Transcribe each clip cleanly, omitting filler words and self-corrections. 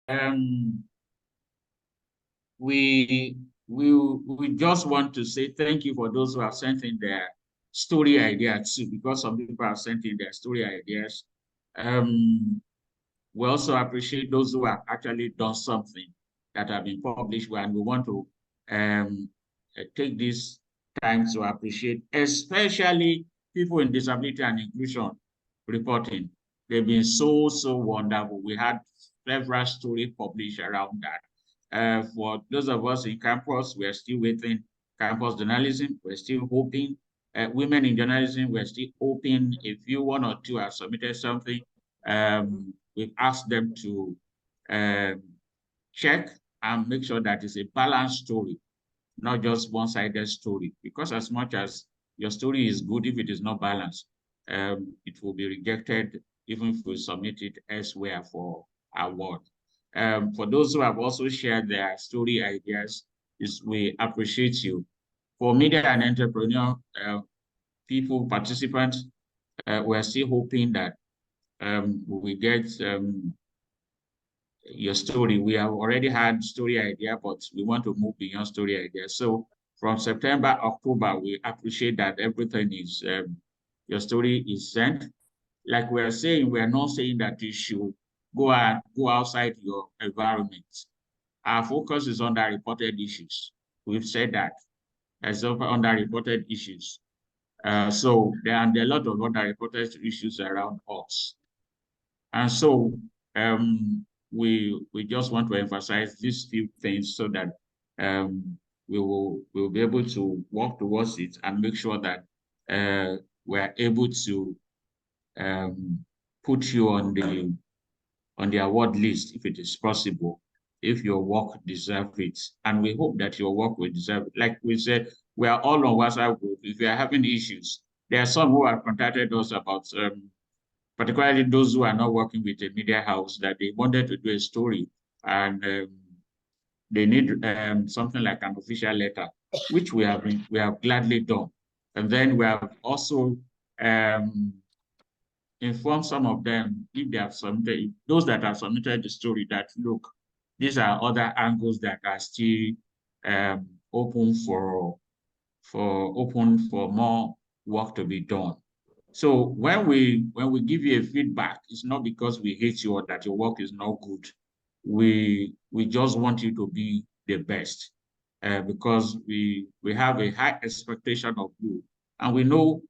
Um, we we just want to say thank you for those who have sent in their story ideas too, because some people have sent in their story ideas. Um, we also appreciate those who have actually done something that have been published, and we want to um, take this time to appreciate, especially people in disability and inclusion reporting. They've been so wonderful. We had several stories published around that. For those of us in campus, we're still waiting. Campus journalism, we're still hoping. Women in journalism, we're still hoping. If you one or two have submitted something, we've asked them to um, check and make sure that it's a balanced story, not just one-sided story. Because as much as your story is good, if it is not balanced, it will be rejected even if we submit it elsewhere for award. For those who have also shared their story ideas, we appreciate you. For media and entrepreneur people, participants, we're still hoping that we get your story. We have already had story idea, but we want to move beyond story idea. So from September, October, we appreciate that everything is, your story is sent. Like we're saying, we're not saying that you should go outside your environment. Our focus is on the reported issues. We've said that as of underreported issues. So there are a lot of underreported issues around us. And so we just want to emphasize these few things so that we will be able to work towards it and make sure that we're able to put you on the award list if it is possible, if your work deserves it. And we hope that your work will deserve it. Like we said, we are all on WhatsApp group. If you are having issues, there are some who have contacted us about particularly those who are not working with a media house, that they wanted to do a story and they need something like an official letter, which we have gladly done. And then we have also um, informed some of them, if they have submitted, those that have submitted the story, that look, these are other angles that are still um, open for more work to be done. So when we give you a feedback, it's not because we hate you or that your work is not good. We just want you to be the best, because we have a high expectation of you, and we know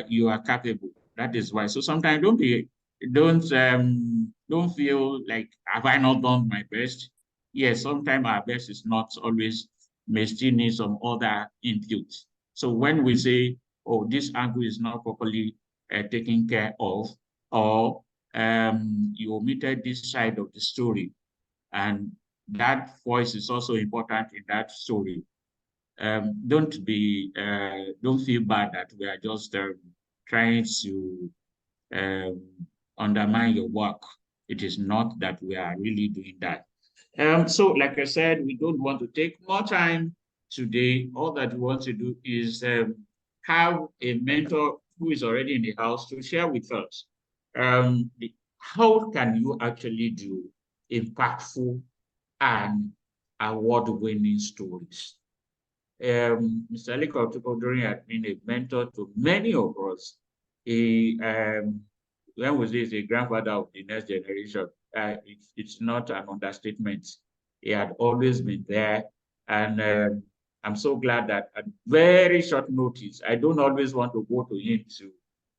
you are capable. That is why. So sometimes don't feel like, have I not done my best? Yes, sometimes our best is not always, may still need some other input. So when we say, oh, this angle is not properly taken care of, or you omitted this side of the story, and that voice is also important in that story. Don't feel bad that we are just trying to um, undermine your work. It is not that we are really doing that. So, like I said, we don't want to take more time today. All that we want to do is have a mentor who is already in the house to share with us how can you actually do impactful and award-winning stories. Mr. Liko Tukodori had been a mentor to many of us. He, when we say he's a grandfather of the next generation, it's not an understatement. He had always been there. And I'm so glad that at very short notice, I don't always want to go to him to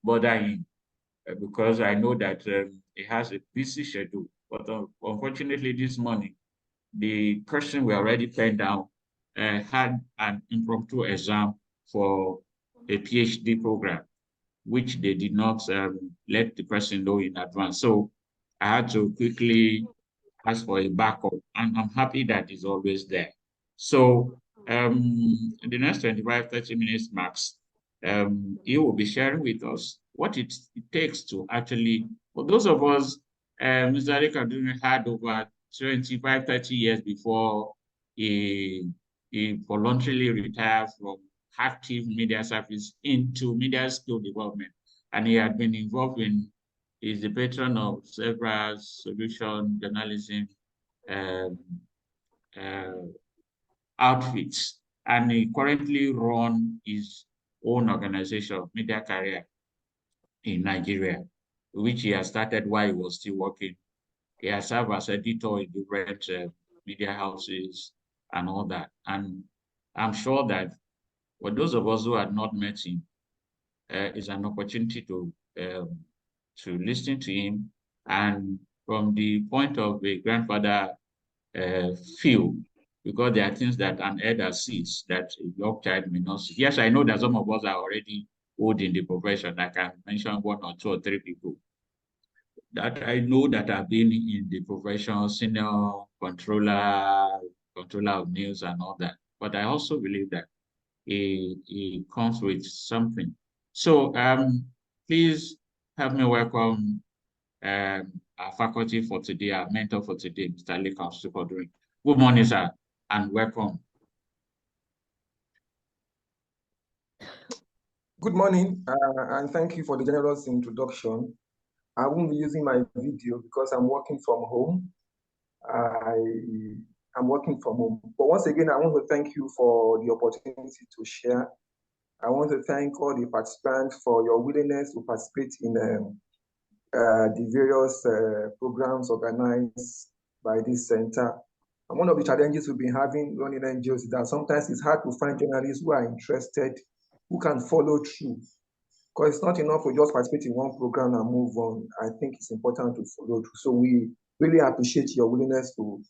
bother him because I know that he has a busy schedule. But unfortunately, this morning, the person we already penned down had an impromptu exam for a PhD program, which they did not let the person know in advance. So I had to quickly ask for a backup, and I'm happy that it's always there. So in the next 25, 30 minutes max, he will be sharing with us what it takes to actually, for those of us, Mr. Kaduna had over 25, 30 years before he voluntarily retired from active media service into media skill development. And he had been involved in, is the patron of several solution journalism um, outfits, and he currently run his own organization, Media Career, in Nigeria, which he has started while he was still working. He has served as editor in different media houses and all that. And I'm sure that for those of us who had not met him, is an opportunity to listen to him, and from the point of a grandfather feel, because there are things that an elder sees that a young child may not see. Yes, I know that some of us are already old in the profession. I can mention one or two or three people that I know that have been in the profession, senior controller of news and all that. But I also believe that it comes with something. So please help me welcome our faculty for today, our mentor for today, Mr. Lekan Sukoduri. Good morning, sir, and welcome. Good morning, and thank you for the generous introduction. I won't be using my video because I'm working from home. I'm working from home. But once again, I want to thank you for the opportunity to share. I want to thank all the participants for your willingness to participate in the various programs organized by this center. And one of the challenges we've been having running NGOs is that sometimes it's hard to find journalists who are interested, who can follow through. Because it's not enough to just participate in one program and move on. I think it's important to follow through. So we really appreciate your willingness to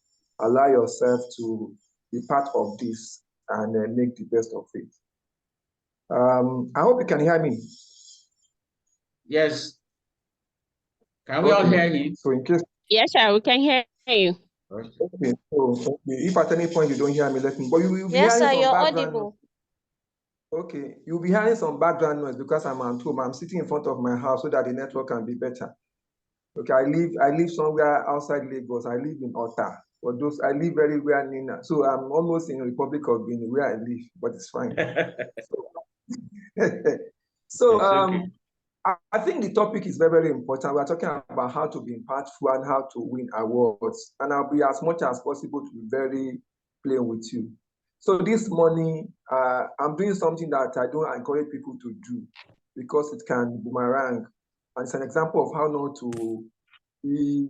allow yourself to be part of this and make the best of it. I hope you can hear me. Yes. Can we all hear you? So in case. Yes, sir, we can hear you. Okay. So if at any point you don't hear me, let me. But you will be yes, hearing sir, some you're background audible. Okay, you'll be hearing some background noise because I'm at home. I'm sitting in front of my house so that the network can be better. Okay, I live somewhere outside Lagos. I live in Ota. For those, I live very well Nina. So I'm almost in the Republic of Benin where I live, but it's fine. Okay. I think the topic is very, very important. We're talking about how to be impactful and how to win awards. And I'll be as much as possible to be very plain with you. So this morning, I'm doing something that I don't encourage people to do because it can boomerang. And it's an example of how not to be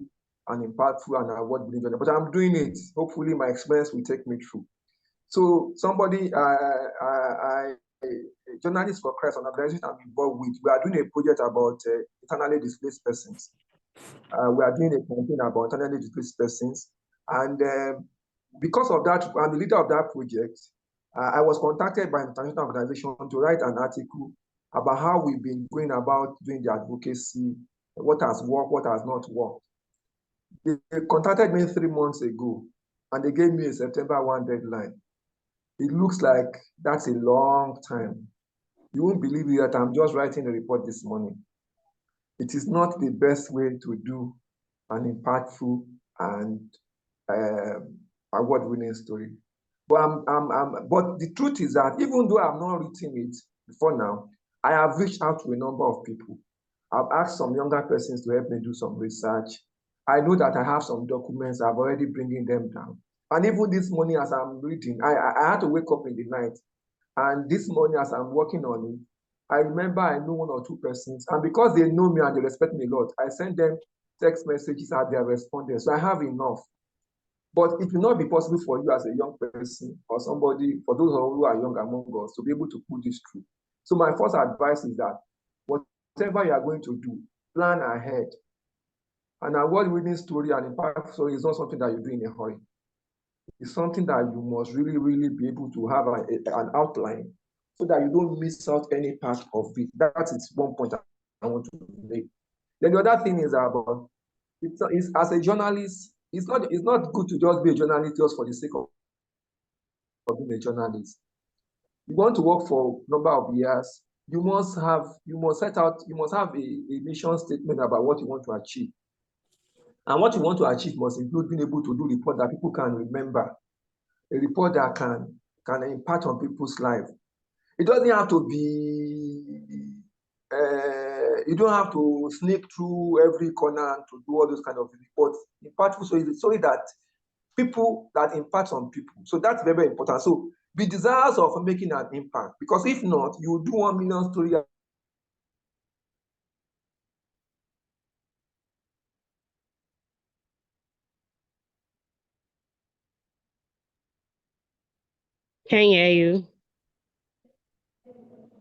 an impactful and award-winning journalist. But I'm doing it. Hopefully my experience will take me through. So somebody, Journalists for Christ, an organization I'm involved with, we are doing a project about internally displaced persons. We are doing a campaign about internally displaced persons. And because of that, I'm the leader of that project. I was contacted by an international organization to write an article about how we've been going about doing the advocacy, what has worked, what has not worked. They contacted me 3 months ago, and they gave me a September 1 deadline. It looks like that's a long time. You won't believe it that I'm just writing a report this morning. It is not the best way to do an impactful and award-winning story. But but the truth is that even though I've not written it before now, I have reached out to a number of people. I've asked some younger persons to help me do some research. I know that I have some documents. I'm already bringing them down. And even this morning, as I'm reading, I had to wake up in the night. And this morning, as I'm working on it, I remember I know 1 or 2 persons. And because they know me and they respect me a lot, I send them text messages and they are responding. So I have enough. But it will not be possible for you as a young person or somebody, for those who are young among us, to be able to pull this through. So my first advice is that whatever you are going to do, plan ahead. An award-winning story, an impactful story is not something that you do in a hurry. It's something that you must really, really be able to have an outline so that you don't miss out any part of it. That is one point I want to make. Then the other thing is about, it's as a journalist, it's not good to just be a journalist just for the sake of being a journalist. You want to work for a number of years, you must have a mission statement about what you want to achieve. And what you want to achieve must include being able to do report that people can remember, a report that can impact on people's life. It doesn't have to be, you don't have to sneak through every corner to do all those kind of reports. Impactful so that people that impact on people. So that's very, very important. So be desirous of making an impact, because if not, you will do 1 million story. Can hear you.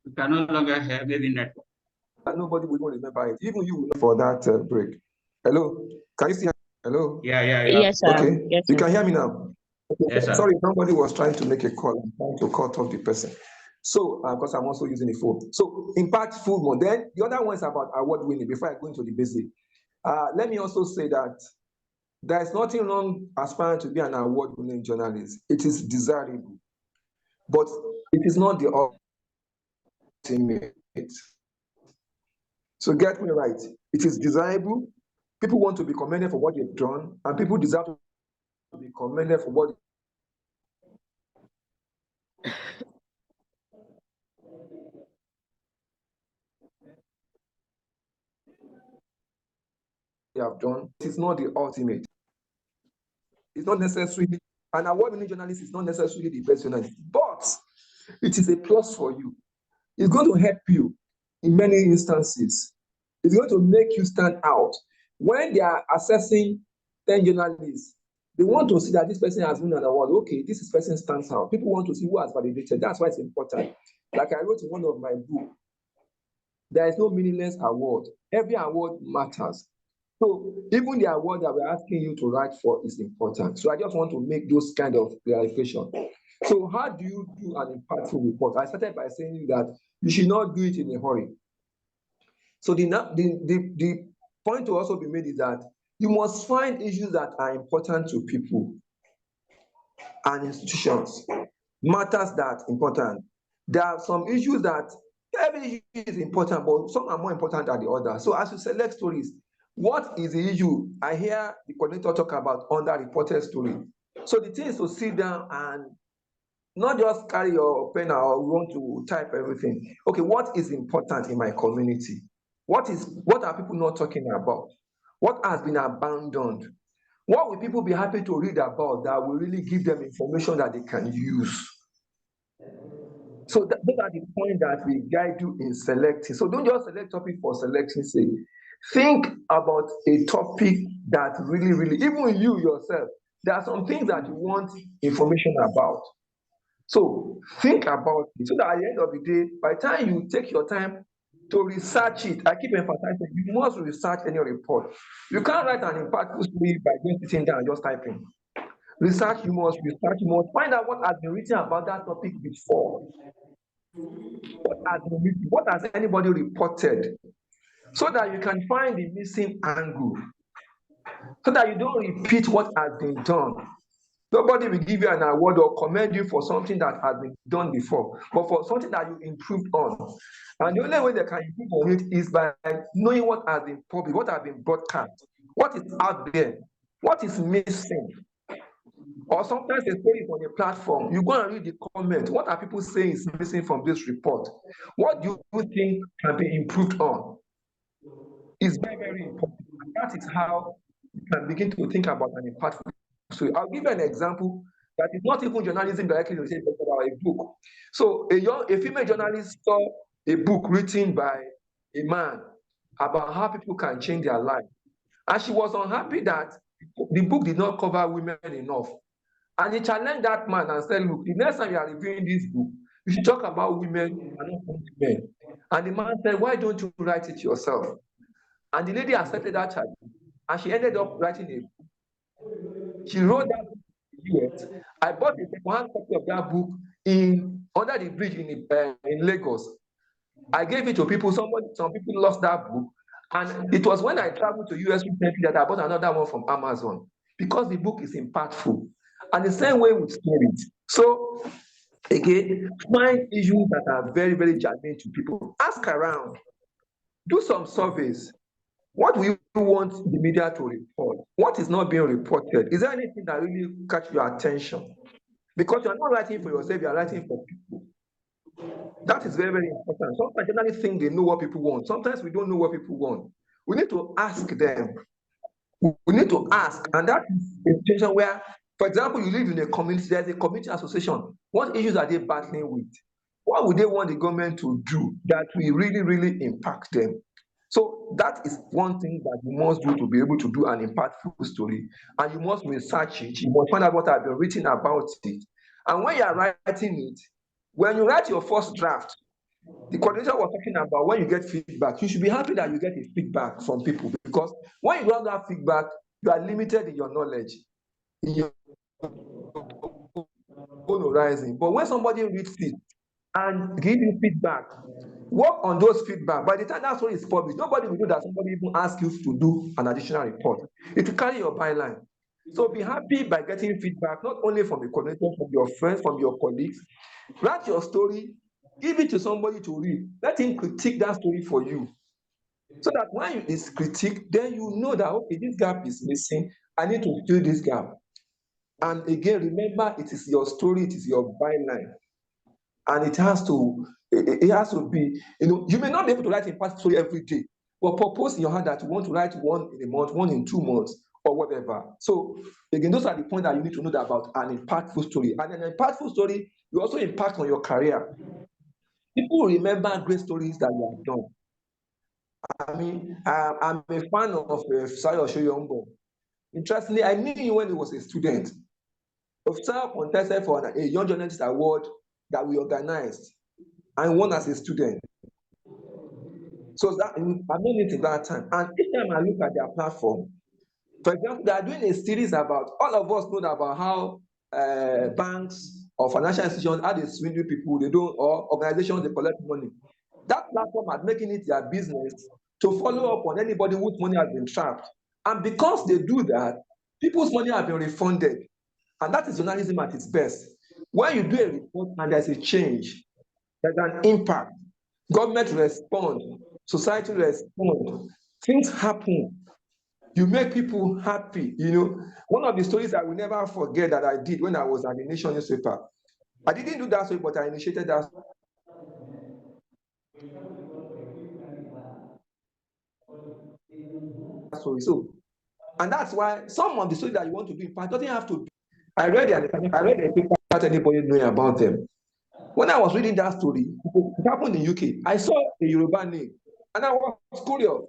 We can no longer have maybe network. Nobody will even remember it. Even you will know for that break. Hello, can you see? Hello. Yeah. Yes, sir. Okay, Yes, you sir. can hear me now. Okay. Yes, sir. Sorry, somebody was trying to make a call. I'm trying to cut off the person. So, because I'm also using the phone. So, impactful more. Then the other one is about award winning. Before I go into the basic, let me also say that there is nothing wrong aspiring to be an award winning journalist. It is desirable, but it is not the ultimate. So, get me right. It is desirable. People want to be commended for what they've done, and people deserve to be commended for what they have done. It is not the ultimate. It's not necessarily an award-winning journalist is not necessarily the best journalist, but it is a plus for you. It's going to help you in many instances. It's going to make you stand out. When they are assessing 10 journalists, they want to see that this person has won an award. Okay, this person stands out. People want to see who has validated. That's why it's important. Like I wrote in one of my books, there is no meaningless award. Every award matters. So even the award that we're asking you to write for is important. So I just want to make those kind of clarification. So how do you do an impactful report? I started by saying that you should not do it in a hurry. So the point to also be made is that you must find issues that are important to people and institutions, matters that are important. There are some issues that every issue is important, but some are more important than the other. So as you select stories, what is the issue? I hear the coordinator talk about underreported story. So the thing is to sit down and not just carry your pen or want to type everything. Okay, what is important in my community? What are people not talking about? What has been abandoned? What will people be happy to read about that will really give them information that they can use? So those are the points that we guide you in selecting. So don't just select topic for selecting sake. Think about a topic that really, even you yourself, there are some things that you want information about. So think about it so that at the end of the day, by the time you take your time to research it, I keep emphasizing, you must research any report. You can't write an impactful story by just sitting down and just typing. Research, you must find out what has been written about that topic before. What has anybody reported? So that you can find the missing angle. So that you don't repeat what has been done. Nobody will give you an award or commend you for something that has been done before, but for something that you improved on. And the only way they can improve on it is by knowing what has been published, what has been broadcast, what is out there, what is missing. Or sometimes a story is on a platform, you go and read the comment. What are people saying is missing from this report? What do you think can be improved on? It's very, very important. And that is how you can begin to think about an impactful. So I'll give you an example that is not even journalism directly, but about a book. So a female journalist saw a book written by a man about how people can change their life. And she was unhappy that the book did not cover women enough. And he challenged that man and said, look, the next time you are reviewing this book, you should talk about women and not only men. And the man said, why don't you write it yourself? And the lady accepted that challenge. And she ended up writing a book. She wrote that book in the US. I bought a second-hand copy of that book under the bridge in Lagos. I gave it to people. Some people lost that book. And it was when I traveled to US recently that I bought another one from Amazon, because the book is impactful. And the same way with stories. So again, find issues that are very, very germane to people. Ask around. Do some surveys. What do you want the media to report? What is not being reported? Is there anything that really catch your attention? Because you're not writing for yourself, you're writing for people. That is very, very important. Sometimes journalists think they know what people want. Sometimes we don't know what people want. We need to ask them. We need to ask, and that is a situation where For example, you live in a community, there's a community association. What issues are they battling with? What would they want the government to do that will really, really impact them? So that is one thing that you must do to be able to do an impactful story. And you must research it. You must find out what has been written about it. And when you are writing it, when you write your first draft, the coordinator was talking about when you get feedback, you should be happy that you get a feedback from people, because when you don't have feedback, you are limited in your knowledge, in your own horizon. But when somebody reads it and gives you feedback, work on those feedback. By the time that story is published, nobody will know that somebody even asked you to do an additional report. It will carry your byline. So be happy by getting feedback, not only from the coordinator, from your friends, from your colleagues. Write your story, give it to somebody to read. Let him critique that story for you. So that when it's critiqued, then you know that, okay, this gap is missing. I need to fill this gap. And again, remember, it is your story, it is your byline. And it has to be, you may not be able to write a part story every day, but propose in your heart that you want to write one in a month, one in 2 months, or whatever. So again, those are the points that you need to know about an impactful story. And an impactful story will also impact on your career. People will remember great stories that you have done. I mean, I'm a fan of Sayo Shoyombo. Interestingly, I knew him when he was a student. Officer contested for a Young Journalist Award that we organized and won as a student. So that I known it at that time. And each time I look at their platform, for example, they are doing a series about, all of us know about how banks or financial institutions, how they swindle people, they don't, or organizations, they collect money. That platform is making it their business to follow up on anybody whose money has been trapped. And because they do that, people's money have been refunded. And that is journalism at its best. When you do a report and there's a change, there's an impact, government responds, society responds, things happen. You make people happy. One of the stories I will never forget that I did when I was at the Nation newspaper. I didn't do that story, but I initiated that story. So, and that's why some of the stories that you want to do impact doesn't have to be. I read a paper without anybody knowing about them. When I was reading that story, it happened in UK. I saw a Yoruba name, and I was curious.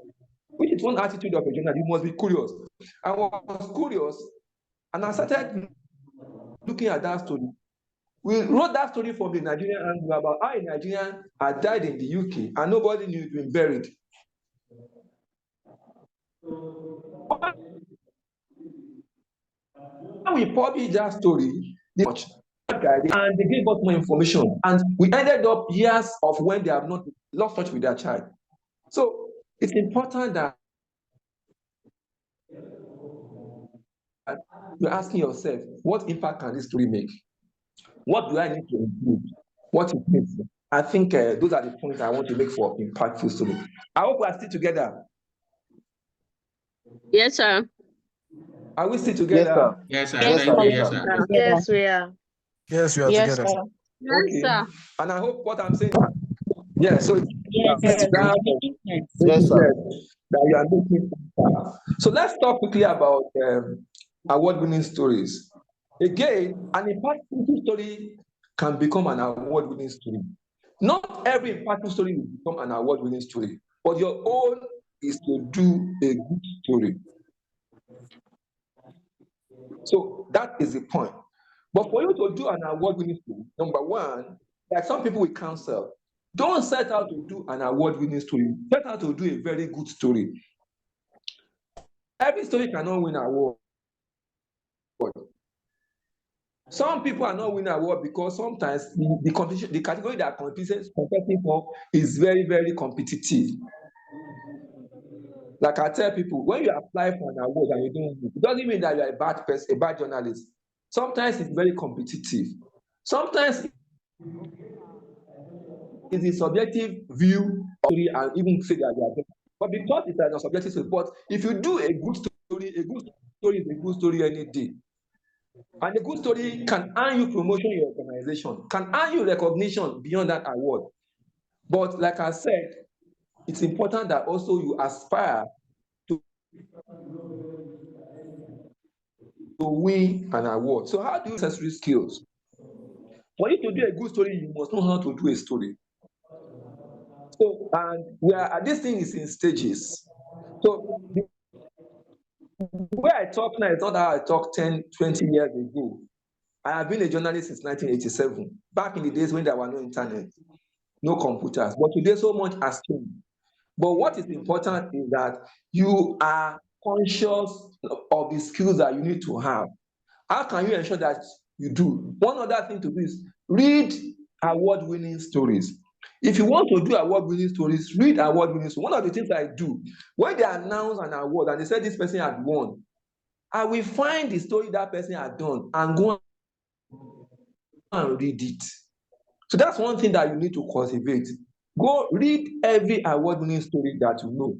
Which is one attitude of a journalist, you must be curious. I was curious, and I started looking at that story. We wrote that story from the Nigerian angle about how a Nigerian had died in the UK and nobody knew he'd been buried. When we published that story, and they gave us more information, and we ended up years of when they have not lost touch with their child. So it's important that you're asking yourself, what impact can this story make? What do I need to improve? What is missing? I think those are the points I want to make for impactful story. I hope we are still together. Yes, sir. Are we still together? Yes, sir. Yes, Thank you. sir. Yes, sir. Yes, we are. Yes, we are Yes, together. sir. Yes, Okay. sir. And I hope what I'm saying, so it's Yes, that you are looking for. So let's talk quickly about award-winning stories. Again, an impactful story can become an award-winning story. Not every impactful story will become an award-winning story, but your own is to do a good story. So that is the point. But for you to do an award-winning story, number one, like some people will counsel, don't set out to do an award-winning story. Set out to do a very good story. Every story cannot win an award. Some people are not winning an award because sometimes the competition, the category that competing for is very, very competitive. Like I tell people, when you apply for an award and you don't win, it doesn't mean that you're a bad person, a bad journalist. Sometimes it's very competitive. Sometimes it's a subjective view and even say that you are better. But because it's a subjective story, but if you do a good story is a good story any day. And a good story can earn you promotion in your organization, can earn you recognition beyond that award. But like I said, it's important that also you aspire to win an award. So how do you necessary skills? For you to do a good story, you must know how to do a story. So, and this thing is in stages. So the way I talk now is not how I talk 10, 20 years ago. I have been a journalist since 1987, back in the days when there were no internet, no computers. But today, so much has changed. But what is important is that you are conscious of the skills that you need to have. How can you ensure that you do? One other thing to do is read award-winning stories. If you want to do award-winning stories, read award-winning stories. One of the things I do, when they announce an award and they say this person had won, I will find the story that person had done and go and read it. So that's one thing that you need to cultivate. Go read every award-winning story that you know.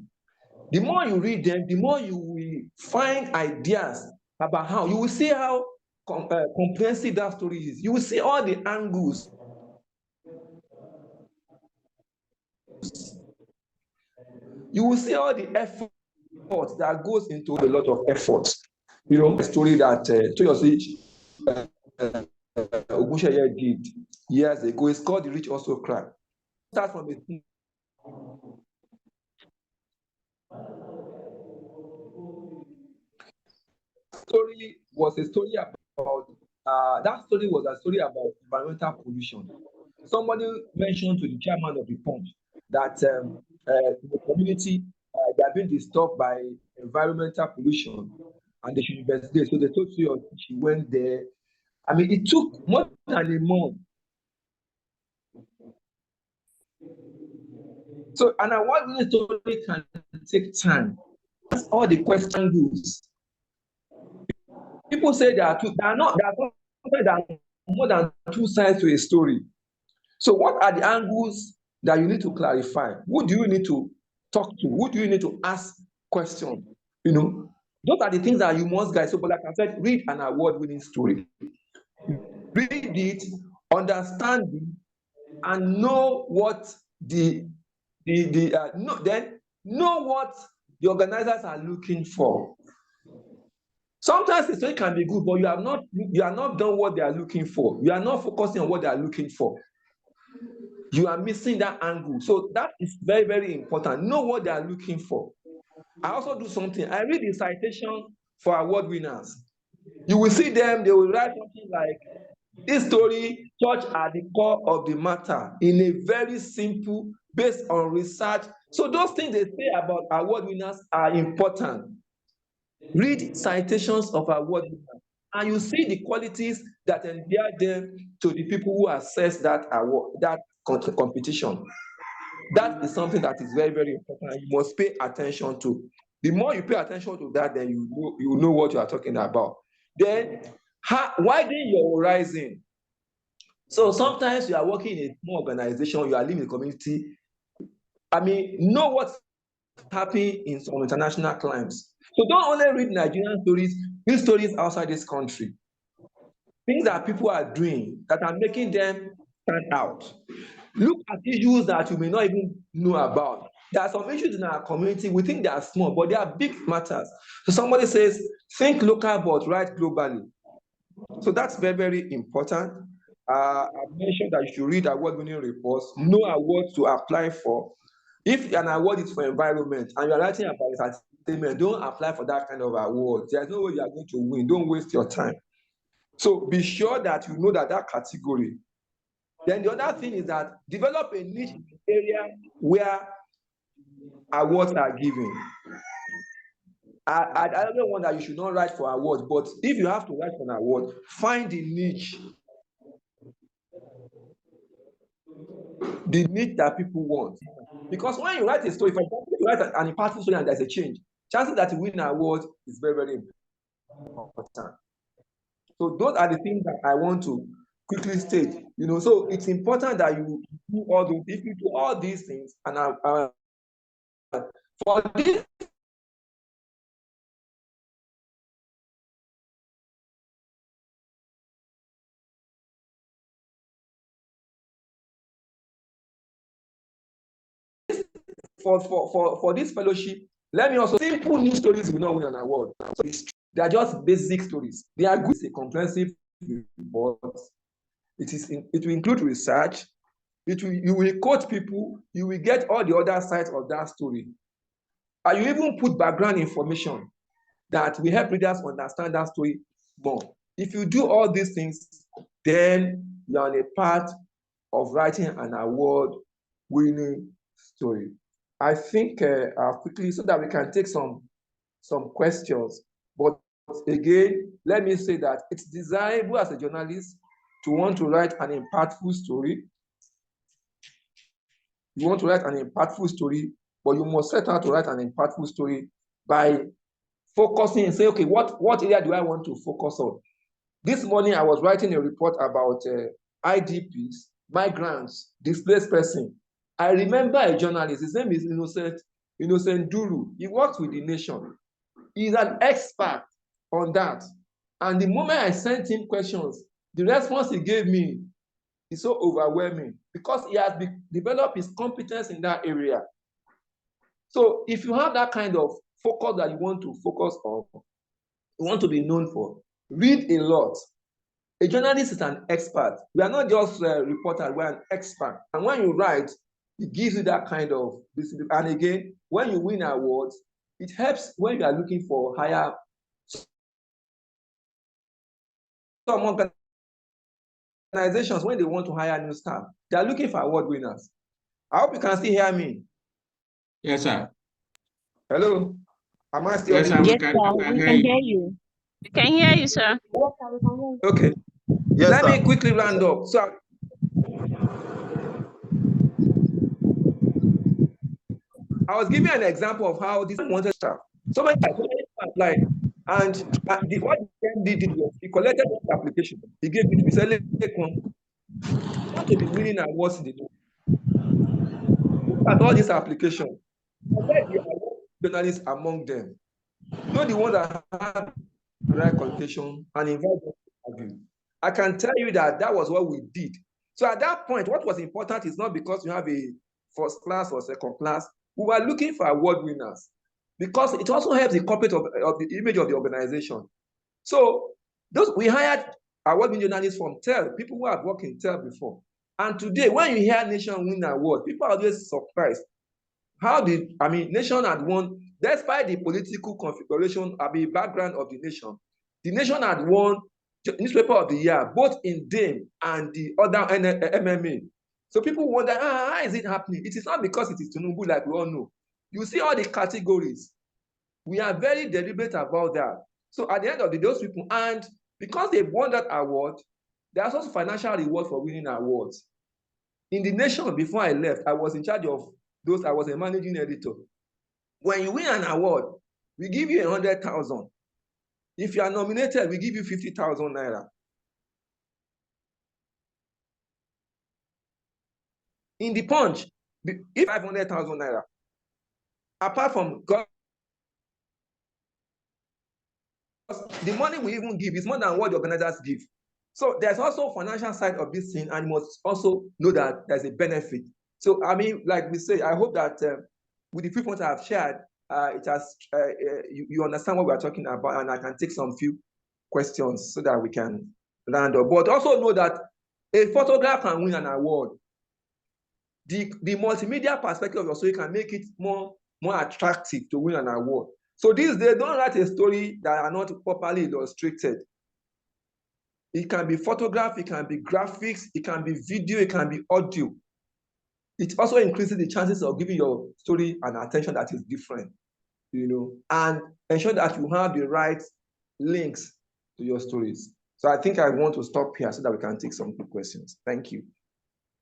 The more you read them, the more you will find ideas about how you will see how comprehensive that story is. You will see all the angles. You will see all the effort that goes into a lot of effort. You know, a story that Toyosi Ogunsheye did years ago. It's called The Rich Also Cry. Start from a story was a story about that story was a story about environmental pollution. Somebody mentioned to the chairman of the Punch that the community they are being disturbed by environmental pollution and they should investigate. So they told you she went there. I mean, it took more than a month. So an award-winning story can take time. That's all the questions. People say there are more than two sides to a story. So what are the angles that you need to clarify? Who do you need to talk to? Who do you need to ask questions? You know, those are the things that you must guys. So, but like I said, read an award-winning story. Read it, understand it, and know what then know what the organizers are looking for. Sometimes the story can be good, but you are not done what they are looking for. You are not focusing on what they are looking for. You are missing that angle. So that is very, very important. Know what they are looking for. I also do something. I read the citation for award winners. You will see them, they will write something like, this story touch at the core of the matter in a very simple, based on research. So those things they say about award winners are important. Read citations of award winners, and you see the qualities that endear them to the people who assess that award, that competition. That is something that is very, very important. You must pay attention to. The more you pay attention to that, then you know what you are talking about. Then widen your horizon. So sometimes you are working in a small organization, you are living in a community. I mean, know what's happening in some international climes. So don't only read Nigerian stories, read stories outside this country. Things that people are doing that are making them stand out. Look at issues that you may not even know about. There are some issues in our community, we think they are small, but they are big matters. So somebody says, think local, but write globally. So that's very, very important. I mentioned that you should read award-winning reports, know awards to apply for. If an award is for environment and you are writing about entertainment, don't apply for that kind of award. There's no way you are going to win. Don't waste your time. So be sure that you know that category. Then the other thing is that develop a niche area where awards are given. I don't want that you should not write for awards, but if you have to write for an award, find the niche that people want. Because when you write a story, for example, if you write an imparting story and there's a change, chances that you win an award is very, very important. So those are the things that I want to quickly state. You know, so it's important that you do all those. If you do all these things, and for this for this fellowship, let me also simple news stories will not win an award. So it's They are just basic stories. They are good. It's a comprehensive report. It will include research. You will quote people. You will get all the other sides of that story. And you even put background information that will help readers understand that story more. If you do all these things, then you're on a path of writing an award-winning story. I think quickly, so that we can take some questions. But again, let me say that it's desirable as a journalist to want to write an impactful story. You want to write an impactful story, but you must set out to write an impactful story by focusing and say, okay, what area do I want to focus on? This morning, I was writing a report about IDPs, migrants, displaced person. I remember a journalist, his name is Innocent Duru. He works with The Nation. He's an expert on that. And the moment I sent him questions, the response he gave me is so overwhelming because he has developed his competence in that area. So if you have that kind of focus that you want to focus on, you want to be known for, read a lot. A journalist is an expert. We are not just a reporter, we're an expert. And when you write, it gives you that kind of visibility. And again, when you win awards, it helps when you are looking for higher. Some organizations, when they want to hire new staff, they are looking for award winners. I hope you can still hear me. Yes, sir. Hello? Am I still? Yes, sir. Yes, sir. We can hear you. We can hear you, sir. Okay. Yes, Let sir. me quickly round up. So I was giving an example of how this wanted staff. So many applied, and what he did was he collected the application. He gave it to me. He said, "Take one. You want to be winning awards in the new. Look at all these applications. Select the award journalists among them. Know the ones that have the right qualification and invite them to interview." I can tell you that that was what we did. So at that point, what was important is not because you have a first class or second class. We were looking for award winners because it also helps the corporate of the image of the organization. So we hired award-winning journalists from TEL, people who have worked in TEL before. And today, when you hear Nation win award, people are always surprised. Nation had won, despite the political configuration, background of the Nation had won newspaper of the year, both in DAME and the other MMA. So people wonder, how is it happening? It is not because it is Tinubu, like we all know. You see all the categories. We are very deliberate about that. So at the end of the day, those people, and because they won that award, there's also financial reward for winning awards. In the Nation, before I left, I was in charge of those. I was a managing editor. When you win an award, we give you 100,000. If you are nominated, we give you 50,000 naira. In the Punch, if 500,000 naira, apart from God, the money we even give is more than what the organizers give. So there's also financial side of this thing, and you must also know that there's a benefit. So like we say, I hope that with the few points I have shared, it has you understand what we are talking about, and I can take some few questions so that we can land up. But also know that a photograph can win an award. The multimedia perspective of your story can make it more attractive to win an award. So these days, don't write a story that are not properly illustrated. It can be photograph, it can be graphics, it can be video, it can be audio. It also increases the chances of giving your story an attention that is different, and ensure that you have the right links to your stories. So I think I want to stop here so that we can take some good questions. Thank you.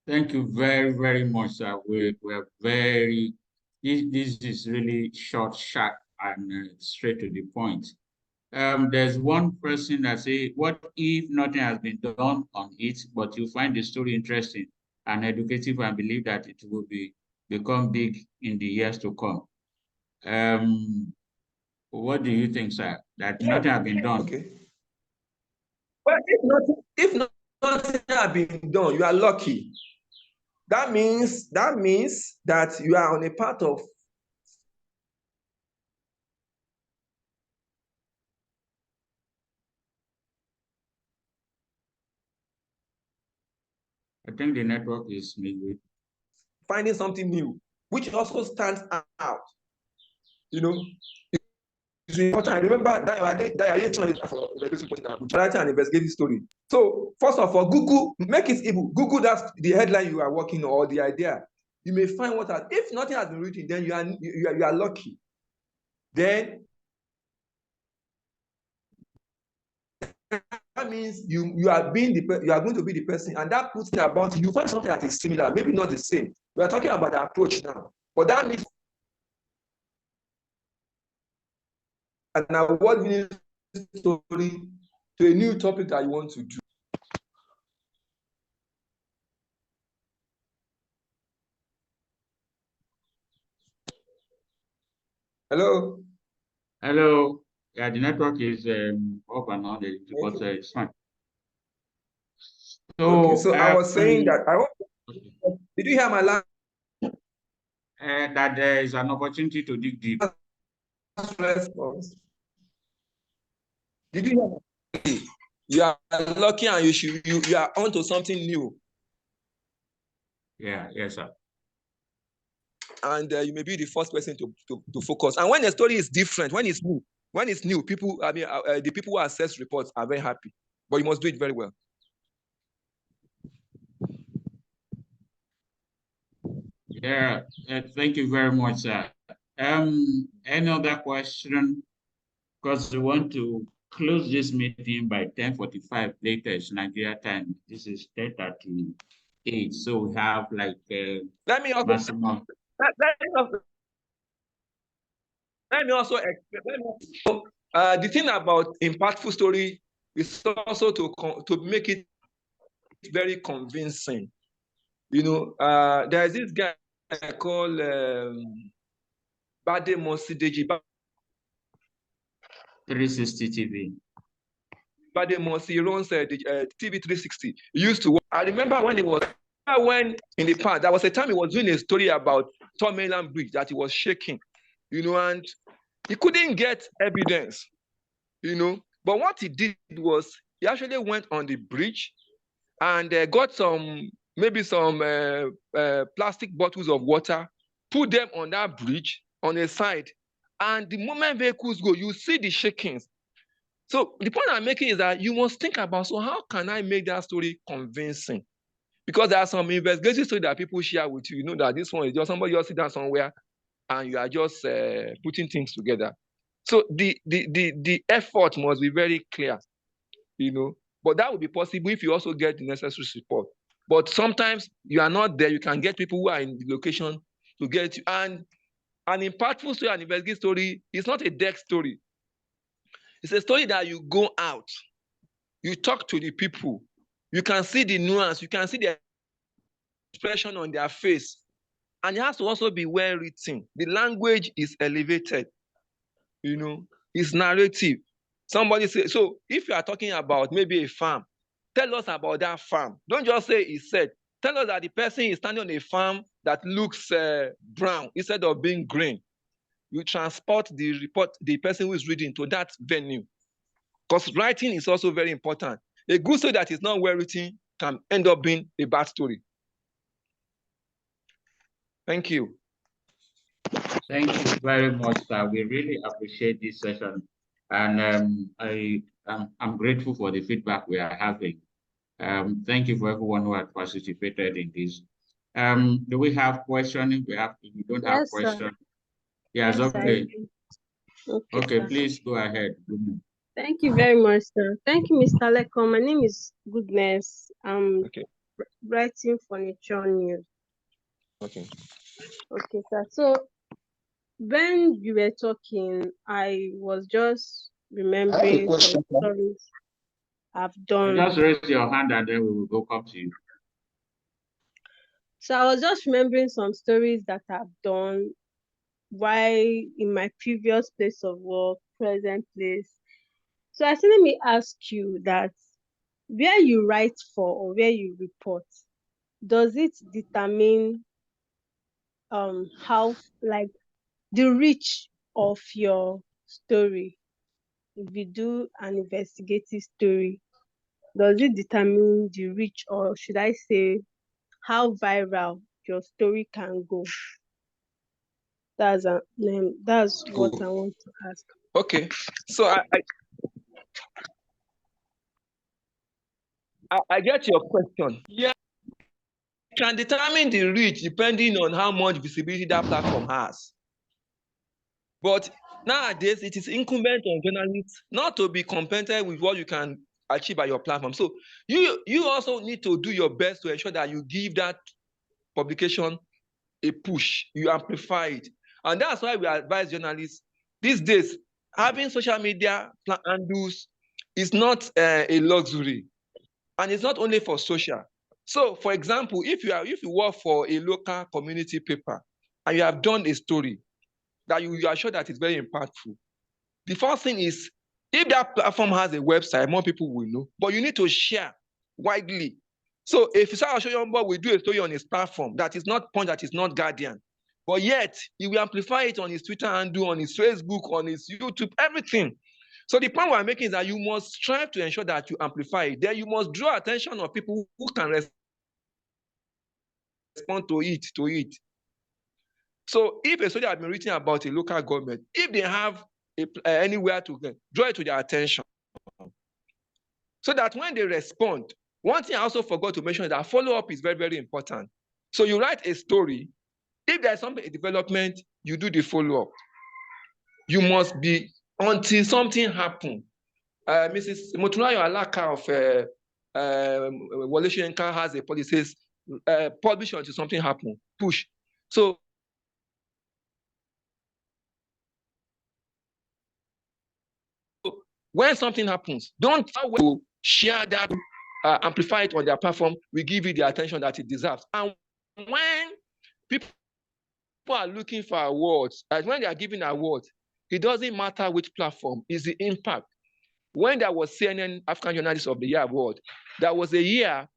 Thank you very, very much, sir. We're very, this is really short, sharp, and straight to the point. There's one person that say, what if nothing has been done on it, but you find the story interesting and educative and believe that it will become big in the years to come? What do you think, sir? That nothing has been done? Okay. Well, if nothing has been done, you are lucky. That means that you are on a path of I think the network is maybe finding something new, which also stands out. You know, it's important. I remember that I did for writing an investigative story. So first of all, Google, make it able. Google that's the headline you are working on or the idea. You may find what has, if nothing has been written, then you are lucky. Then that means you are going to be the person, and that puts it about you find something that is similar, maybe not the same. We are talking about the approach now, but that means an award-winning story to a new topic that you want to do. Hello. hello. Yeah, the network is up and on, but it's fine. Okay, so I was saying that did you hear my last that there is an opportunity to dig deep. response? Did you hear? You are lucky and you are onto something new. Yeah, yes, sir. And you may be the first person to focus. And when the story is different, when it's new, people, the people who assess reports are very happy. But you must do it very well. Yeah, thank you very much, sir. Any other question? Because we want to close this meeting by 10:45 latest Nigeria time. This is 10:38, so we have like Let me also maximum. Let me also explain. The thing about impactful story is also to make it very convincing. You know, there's this guy called Bademosi Deji. 360 TV. Bademosi runs TV 360. He used to work. I remember when in the past, there was a time he was doing a story about Third Mainland Bridge that he was shaking, you know, and he couldn't get evidence, you know. But what he did was he actually went on the bridge and got maybe some plastic bottles of water, put them on that bridge on the side, and the moment vehicles go, you see the shakings. So the point I'm making is that you must think about, so how can I make that story convincing? Because there are some investigative stories that people share with you. You know that this one is just somebody just sit down somewhere and you are just putting things together. So the effort must be very clear, you know. But that will be possible if you also get the necessary support. But sometimes you are not there. You can get people who are in the location to get you. And an impactful story, an investigative story, is not a deck story. It's a story that you go out, you talk to the people, you can see the nuance, you can see the expression on their face. And it has to also be well written. The language is elevated, you know, it's narrative. Somebody say, so if you are talking about maybe a farm, tell us about that farm. Don't just say he said. Tell us that the person is standing on a farm that looks brown instead of being green. You transport the person who is reading to that venue. Because writing is also very important. A good story that is not well written can end up being a bad story. Thank you. Thank you very much, sir. We really appreciate this session. And I'm grateful for the feedback we are having. Thank you for everyone who has participated in this. Do we have questions? If you don't have questions, yes, okay. Okay, please go ahead. Thank you very much, sir. Thank you, Mr. Leko. My name is Goodness. I'm writing for Nature News. Okay. Okay, sir. So when you were talking, I was just remembering some stories I've done. Just raise your hand and then we will go come to you. So I was just remembering some stories that I've done while in my previous place of work, present place. So I said, let me ask you that where you write for or where you report, does it determine how, like, the reach of your story? If you do an investigative story, does it determine the reach, or should I say how viral your story can go. That's what I want to ask. Okay, so I get your question. Yeah, you can determine the reach depending on how much visibility that platform has. But nowadays, it is incumbent on journalists not to be contented with what you can achieve by your platform. So you also need to do your best to ensure that you give that publication a push, you amplify it. And that's why we advise journalists these days, having social media handles is not a luxury. And it's not only for social. So, for example, if you work for a local community paper and you have done a story that you are sure that it's very impactful, the first thing is, if that platform has a website, more people will know. But you need to share widely. So if Sarah Shoyombo will do a story on his platform that is not Punch, that is not Guardian, but yet he will amplify it on his Twitter handle, on his Facebook, on his YouTube, everything. So the point we're making is that you must strive to ensure that you amplify it. Then you must draw attention of people who can respond to it. So if a story has been written about a local government, if they have anywhere to go, draw it to their attention. So that when they respond, one thing I also forgot to mention is that follow-up is very, very important. So you write a story. If there's something, a development, you do the follow-up. You must be, until something happens. Mrs. Moturayo Alaka of Wole Soyinka has a policy, says, publish until something happens, push. So when something happens, don't share that, amplify it on their platform. We give it the attention that it deserves. And when people are looking for awards, and when they are giving awards, it doesn't matter which platform, it's the impact. When there was CNN African Journalist of the Year award, there was a year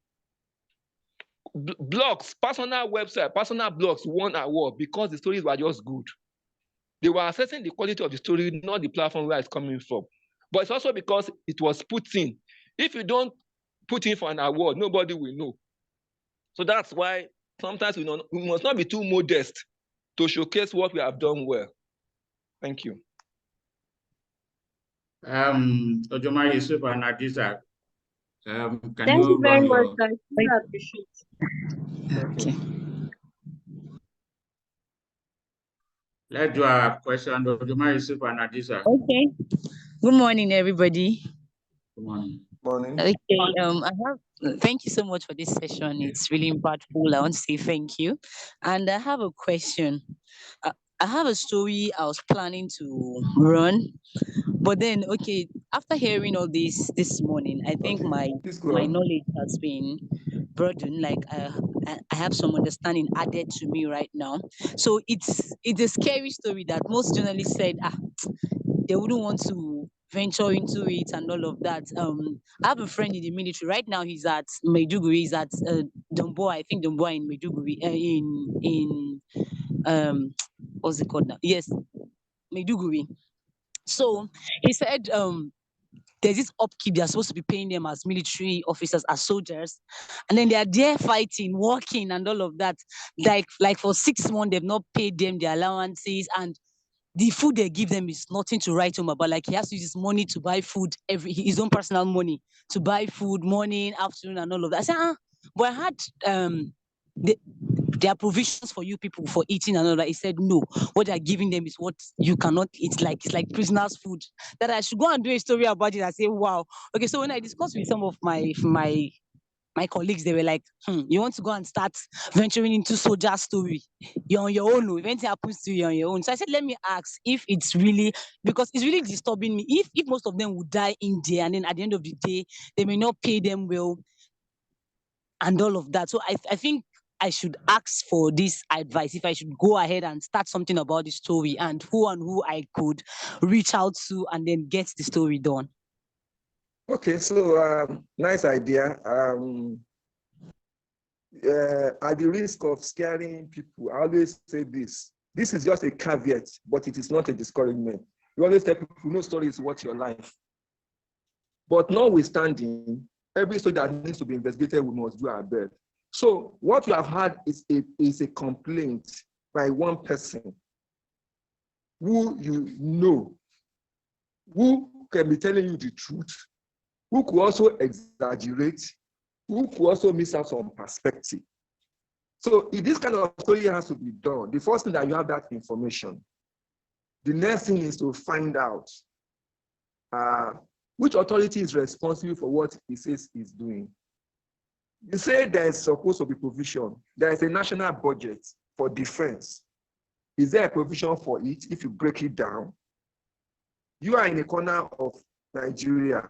blogs, personal website, personal blogs won award because the stories were just good. They were assessing the quality of the story, not the platform where it's coming from. But it's also because it was put in. If you don't put in for an award, nobody will know. So that's why sometimes we must not be too modest to showcase what we have done well. Thank you. Ojomari Yusuf and Adisa, can Thank you very much, guys. I appreciate it. Okay. Let's do a question. Ojomari Yusuf and Adisa. Okay. Good morning, everybody. Good morning. Morning. Okay. Thank you so much for this session. It's really impactful. I want to say thank you. And I have a question. I have a story I was planning to run, but then, okay, after hearing all this morning, I think my knowledge has been broadened. Like I have some understanding added to me right now. So it's a scary story that most journalists said they wouldn't want to venture into it and all of that. I have a friend in the military right now. He's at Maiduguri. He's at Domboa. I think Domboa in Maiduguri. In what's it called now? Yes, Maiduguri. So he said there's this upkeep they're supposed to be paying them as military officers, as soldiers, and then they are there fighting, working, and all of that. Like for 6 months, they've not paid them their allowances, and the food they give them is nothing to write home about. Like he has to use his money to buy food, his own personal money to buy food, morning, afternoon, and all of that. I said, but I had there are provisions for you people for eating and all that. He said, no, what they're giving them is what you cannot eat. It's like prisoners' food. That I should go and do a story about it. I say, wow. Okay, so when I discussed with some of my colleagues, they were like, you want to go and start venturing into soldier story? You're on your own. If anything happens to you, you're on your own. So I said, let me ask if it's really, because it's really disturbing me. If most of them would die in there, and then at the end of the day, they may not pay them well and all of that. So I think I should ask for this advice, if I should go ahead and start something about the story, and who I could reach out to and then get the story done. Okay, so nice idea. At the risk of scaring people, I always say this. This is just a caveat, but it is not a discouragement. You always tell people, no story is worth your life. But notwithstanding, every story that needs to be investigated, we must do our best. So what you have had is a complaint by one person who you know, who can be telling you the truth, who could also exaggerate, who could also miss out on perspective. So if this kind of story has to be done, the first thing that you have that information. The next thing is to find out which authority is responsible for what he says he's doing. You say there's supposed to be provision. There is a national budget for defense. Is there a provision for it if you break it down? You are in a corner of Nigeria.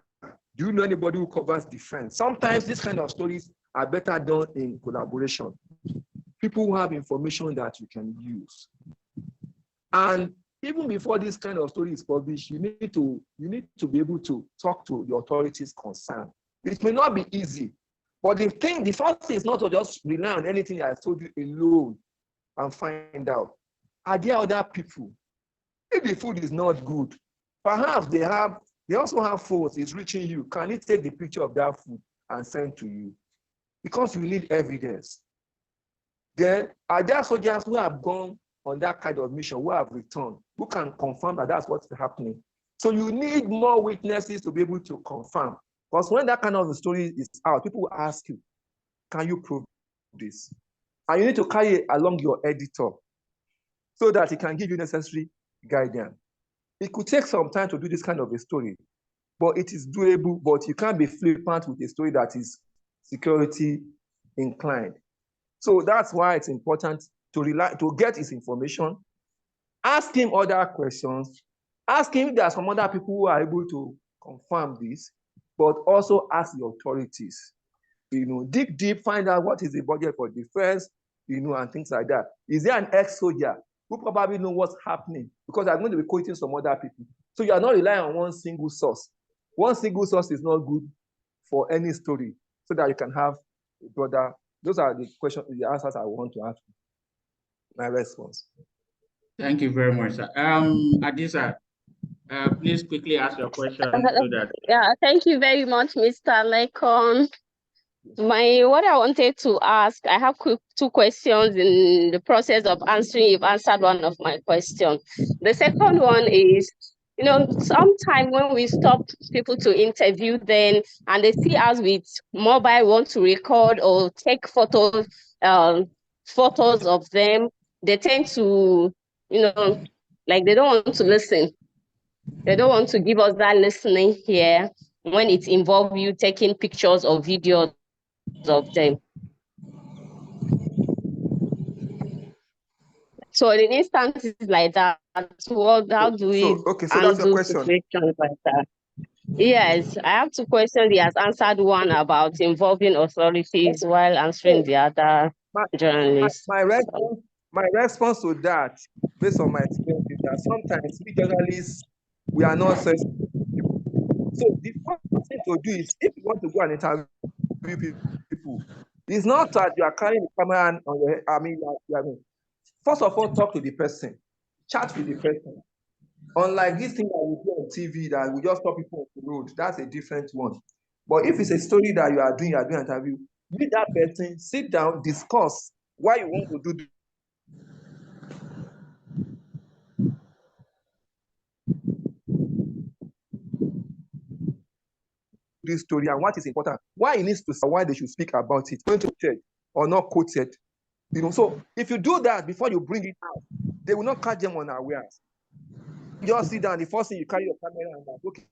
Do you know anybody who covers defense? Sometimes these kind of stories are better done in collaboration. People who have information that you can use. And even before this kind of story is published, you need to be able to talk to the authorities concerned. It may not be easy, but the first thing is not to just rely on anything I told you alone and find out. Are there other people? If the food is not good, perhaps they also have phones, it's reaching you. Can you take the picture of that food and send to you? Because you need evidence. Then, are there soldiers who have gone on that kind of mission, who have returned, who can confirm that that's what's happening? So you need more witnesses to be able to confirm. Because when that kind of story is out, people will ask you, can you prove this? And you need to carry along your editor so that he can give you necessary guidance. It could take some time to do this kind of a story, but it is doable, but you can't be flippant with a story that is security inclined. So that's why it's important to get his information, ask him other questions, ask him if there are some other people who are able to confirm this, but also ask the authorities. Dig deep, find out what is the budget for defense, and things like that. Is there an ex-soldier who probably know what's happening? Because I'm going to be quoting some other people. So you are not relying on one single source. One single source is not good for any story, so that you can have a broader. Those are the questions, the answers I want to ask. My response. Thank you very much, sir. Adisa, please quickly ask your question so that. Yeah, thank you very much, Mr. Lekon. What I wanted to ask, I have two questions. In the process of answering, you've answered one of my questions. The second one is, sometimes when we stop people to interview them and they see us with mobile, want to record or take photos of them, they tend to, like they don't want to listen. They don't want to give us that listening here when it involves you taking pictures or videos of them. So in instances like that, how do we handle situations like that? Yes, I have two questions. He has answered one about involving authorities while answering the other journalists. My response to that, based on my experience, is that sometimes we journalists, we are not sensitive people. So the first thing to do is, if you want to go and interview people, it's not that you are carrying the camera on your head. First of all, talk to the person, chat with the person. Unlike this thing that we do on TV, that we just stop people on the road, that's a different one. But if it's a story that you are doing an interview, meet that person, sit down, discuss why you want to do this story and what is important, why it needs to, why they should speak about it, going to check or not quoted. So if you do that before you bring it out, they will not catch them unawares. You just sit down, the first thing you carry your camera and like, okay,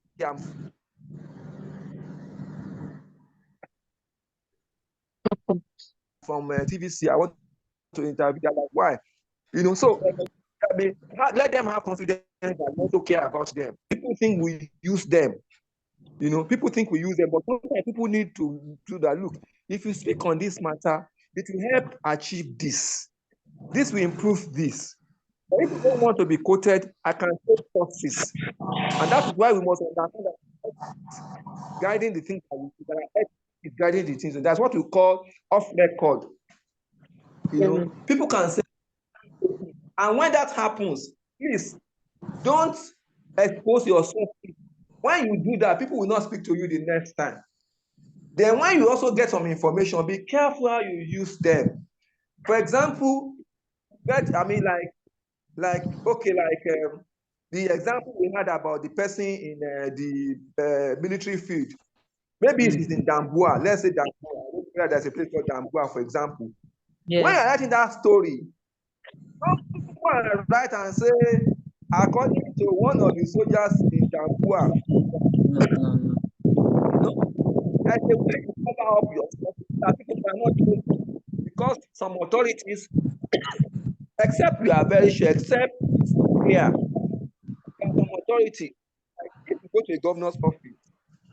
from TVC, I want to interview. They're like, why? So let them have confidence that we don't care about them. People think we use them. People think we use them, but sometimes people need to do that. Look, if you speak on this matter, it will help achieve this. This will improve this. But if you don't want to be quoted, I can take sources. And that is why we must understand that guiding the things that is guiding the things. And that's what we call off record. People can say, and when that happens, please don't expose yourself. When you do that, people will not speak to you the next time. Then when you also get some information, be careful how you use them. For example, the example we had about the person in the military field. Maybe it's in Damboa. Let's say Damboa. There's a place called Damboa, for example. Yes. When you're writing that story, some people write and say, according to one of the soldiers in Damboa. No. There's a way to cover up yourself that people cannot do, because some authorities, except you are very sure, except it's clear, some authority, like if you go to a governor's office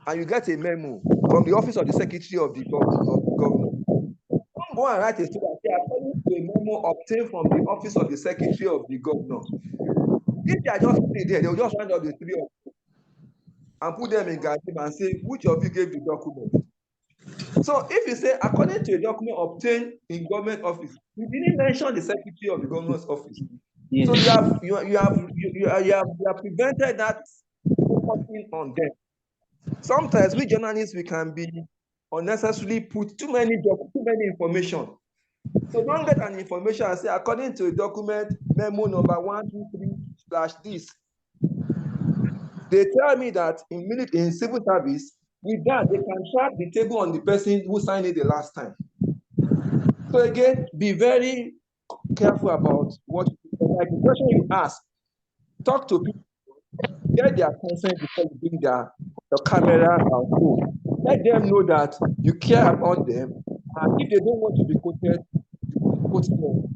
and you get a memo from the office of the secretary of the governor, don't go and write a story according to a memo obtained from the office of the secretary of the governor. If they are just there, they'll just round up the three of them and put them in Gadim and say, which of you gave the document? So if you say, according to a document obtained in government office, you didn't mention the secretary of the governor's office. Yes. So you have prevented that focusing on them. Sometimes we journalists, we can be unnecessarily put too many information. So don't get an information and say, according to a document, memo number 123/this. They tell me that in civil service, with that, they can track the table on the person who signed it the last time. So again, be very careful about what, like the question you ask. Talk to people, get their consent before you bring your camera and phone. Let them know that you care about them, and if they don't want to be quoted, quote them.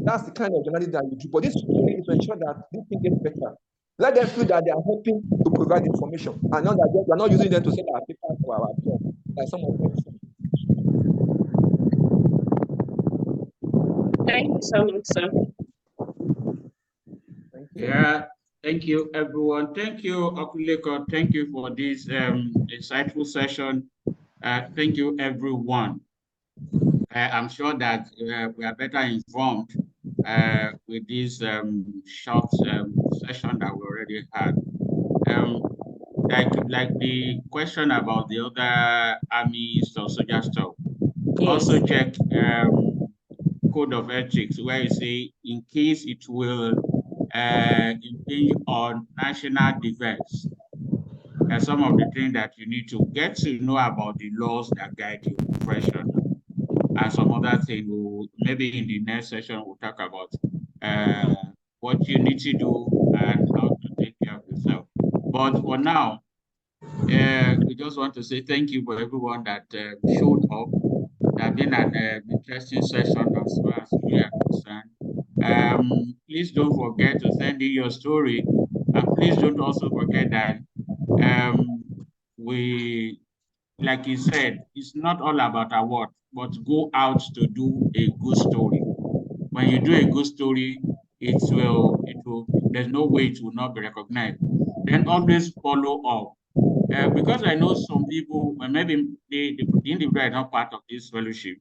That's the kind of journalism that you do. But this is to ensure that this thing gets better. Let them feel that they are helping to provide information, and not that we are not using them to sell our paper for our job, like some of them. Thank you so much, sir. Yeah, thank you, everyone. Thank you, Okuleko. Thank you for this insightful session. Thank you, everyone. I'm sure that we are better informed with this short session that we already had. Like the question about the other army or soldier stuff. Yes. Also check code of ethics where you say in case it will impinge on national defense. And some of the things that you need to get to know about the laws that guide your profession. And some other things, maybe in the next session, we'll talk about what you need to do and how to take care of yourself. But for now, we just want to say thank you for everyone that showed up. It's been an interesting session as far as we are concerned. Please don't forget to send in your story. And please don't also forget that like you said, it's not all about award, but go out to do a good story. When you do a good story, there's no way it will not be recognized. Then always follow up. Because I know some people, maybe the individual is not part of this fellowship.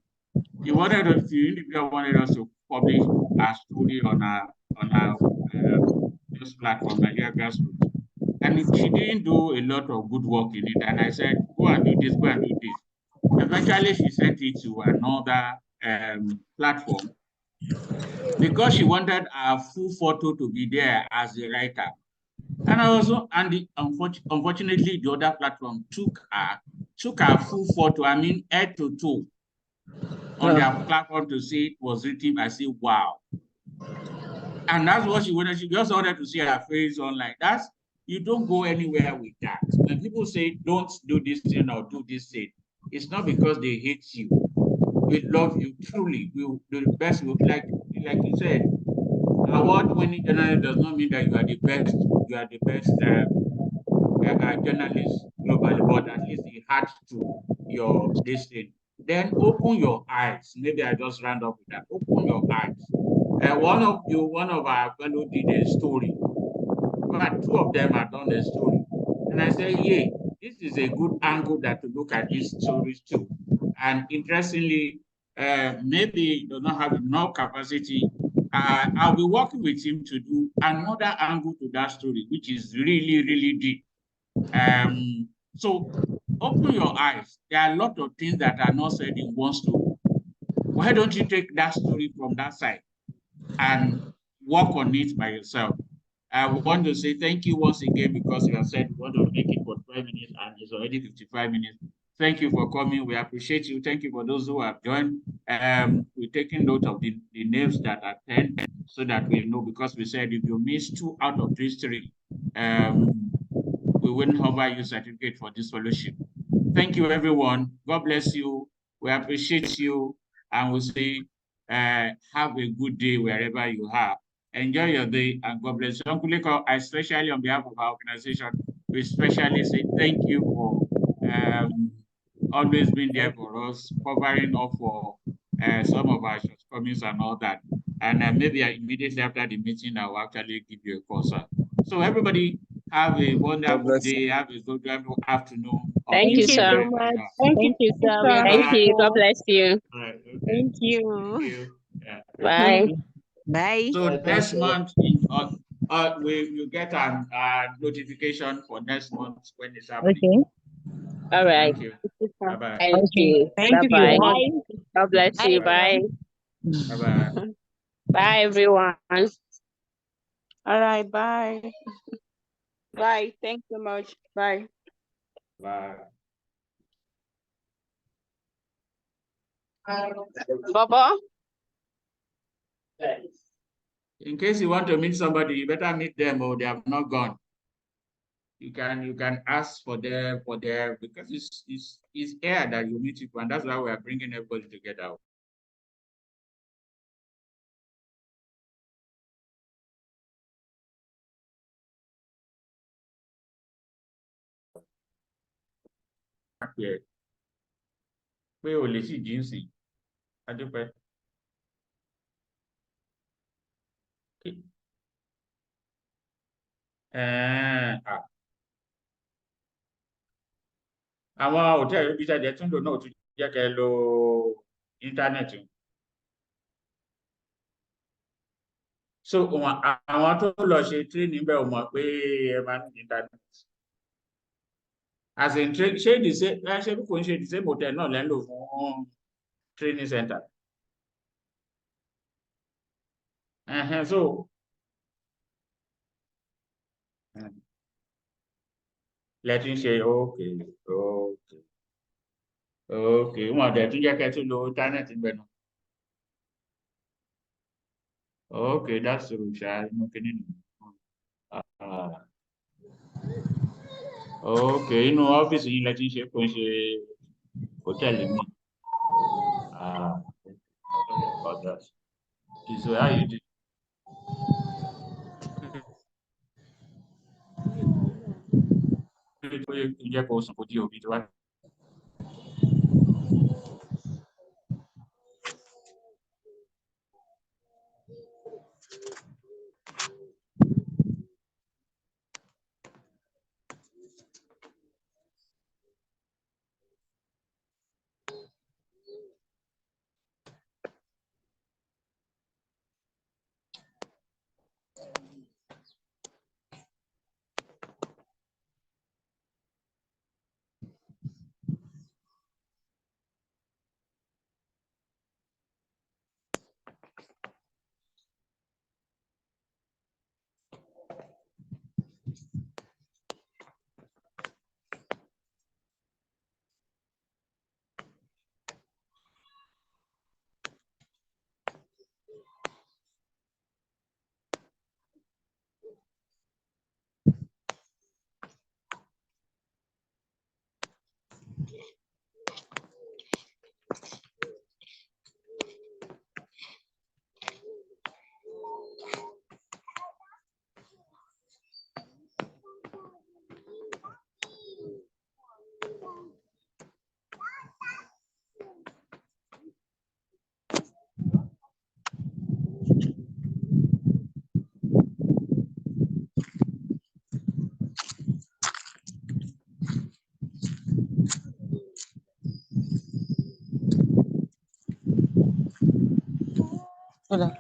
The individual wanted us to publish our story on our this platform, Nigeria Grassroots. And she didn't do a lot of good work in it. And I said, go and do this, go and do this. Eventually, she sent it to another platform because she wanted our full photo to be there as the writer. And unfortunately, the other platform took our full photo, head to toe, on their platform to say it was written. I say, wow. And that's what she wanted. She just wanted to see her face online. You don't go anywhere with that. When people say, don't do this thing or do this thing, it's not because they hate you. We love you truly. We do the best. Like you said, award-winning journalist does not mean that you are the best. You are the best journalist globally, but at least you had to this thing. Then open your eyes. Maybe I just round up with that. Open your eyes. One of our fellow did a story. But two of them have done a story. And I say, yeah, this is a good angle to look at these stories too. And interestingly, maybe he does not have enough capacity. I'll be working with him to do another angle to that story, which is really, really deep. So open your eyes. There are a lot of things that are not said in one story. Why don't you take that story from that side and work on it by yourself? I want to say thank you once again because you have said you want to make it for 12 minutes and it's already 55 minutes. Thank you for coming. We appreciate you. Thank you for those who have joined. We're taking note of the names that attend so that we know, because we said if you miss 2 out of these 3, we wouldn't offer you certificate for this fellowship. Thank you, everyone. God bless you. We appreciate you. And we'll say, have a good day wherever you are. Enjoy your day and God bless you. Uncle Liko, especially on behalf of our organization, we especially say thank you for always being there for us, covering up for some of our shortcomings and all that. And maybe immediately after the meeting, I will actually give you a call, sir. So everybody have a wonderful day, have a good afternoon. Thank you, sir. so much. Thank you, sir. We are Thank grateful. you. God bless you. Right, okay. Thank Thank you. you. Yeah. Bye. Bye. So Thank next you. month, you get a notification for next month when it's happening. Okay. All right. Thank you. Thank Bye-bye. you. Thank you. Bye-bye. Bye. God bless you. Bye. Bye-bye. Bye, everyone. All right. Bye. Bye. Thanks so much. Bye. Bye. Baba. In case you want to meet somebody, you better meet them or they have not gone. You can ask for their because it's air that you meet people, and that's why we are bringing everybody together. Pé o lè sì jí ń sìn. Adúpẹ́. Àwọn hòtẹ́ẹ̀lì ibi ìtajà tún lò náà tún jẹ́ kẹ́ lo íńtánẹ́ẹ̀tì. So àwọn tó lọ ṣe training bẹ́ẹ̀ ò mọ̀ pé ẹ máa ní íńtánẹ́ẹ̀tì. As in ṣé bí kò ń ṣe the same hotel náà lẹ́ ń lò fún training center. So lẹ́tí ń ṣe okay wọn dẹ̀ tún jẹ́ kẹ́ tún lo íńtánẹ́ẹ̀tì ń bẹ̀ náà. Okay, that's true, ṣá inú kíní nù. Okay, inú ọ́fíìsì yìí lẹ́tí ń ṣe kò ń ṣe hòtẹ́ẹ̀lì mi. Sorry about that. So how you do? Jẹ́ kó sùn kó jí òbí tó wá. Hola.